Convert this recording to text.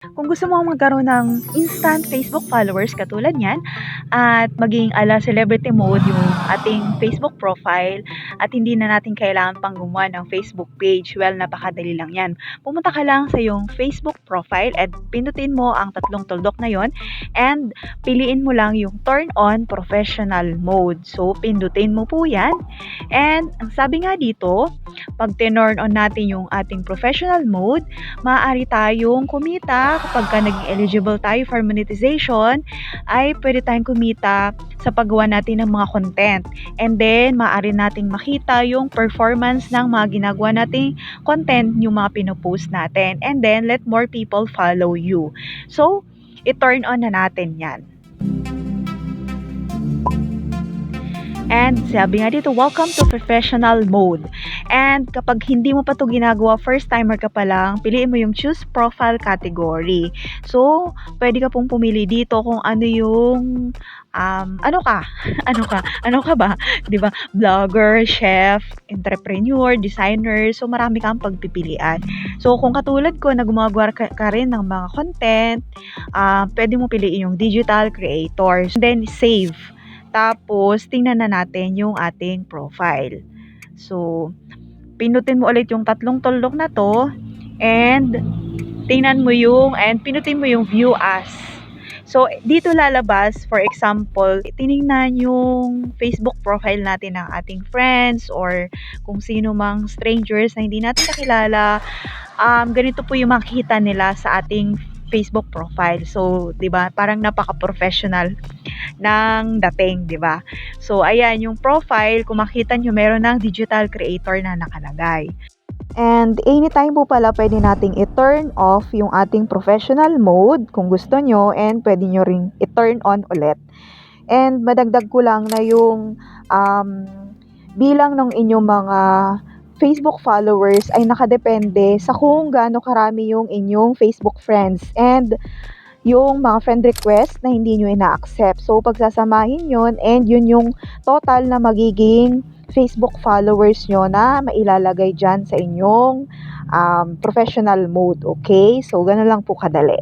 Kung gusto mo magkaroon ng instant Facebook followers katulad niyan at maging celebrity mode yung ating Facebook profile at hindi na natin kailangan pang gumawa ng Facebook page, well, napakadali lang yan. Pumunta ka lang sa yung Facebook profile at pindutin mo ang tatlong tuldok na yon and piliin mo lang yung turn on professional mode. So, pindutin mo po yan. And ang sabi nga dito, pag tinurn on natin yung ating professional mode, maaari tayong kumita kapag naging eligible tayo for monetization, ay pwede tayong kumita sa paggawa natin ng mga content. And then, maaari nating makita yung performance ng mga ginagawa nating content, yung mga pinopost natin. And then, let more people follow you. So, i-turn on na natin yan. And sabi nga dito, welcome to professional mode. And kapag hindi mo pa ito ginagawa, first timer ka pa lang, piliin mo yung choose profile category. So, pwede ka pong pumili dito kung ano yung ano ka? Ano ka ba? 'Di ba? Vlogger, chef, entrepreneur, designer. So, marami kang pagpipilian. So, kung katulad ko na gumagawa ka rin ng mga content, pwede mo piliin yung digital creators. Then, save. Tapos, tingnan na natin yung ating profile. So, pinutin mo ulit yung tatlong tuldok na to and pinutin mo yung view as. So, dito lalabas, for example, tinignan yung Facebook profile natin ng ating friends or kung sino mang strangers na hindi natin nakilala. Ganito po yung makikita nila sa ating Facebook profile. So, 'di ba? Parang napaka-professional ng dating, 'di ba? So, ayan yung profile, kung makita nyo meron ng digital creator na nakalagay. And anytime po pala pwede nating i-turn off yung ating professional mode kung gusto nyo and pwede nyo ring i-turn on ulit. And madagdag ko lang na yung bilang ng inyong mga Facebook followers ay nakadepende sa kung gaano karami yung inyong Facebook friends and yung mga friend request na hindi nyo ina-accept. So, pagsasamahin yun and yun yung total na magiging Facebook followers nyo na mailalagay dyan sa inyong professional mode. Okay? So, ganun lang po kadali.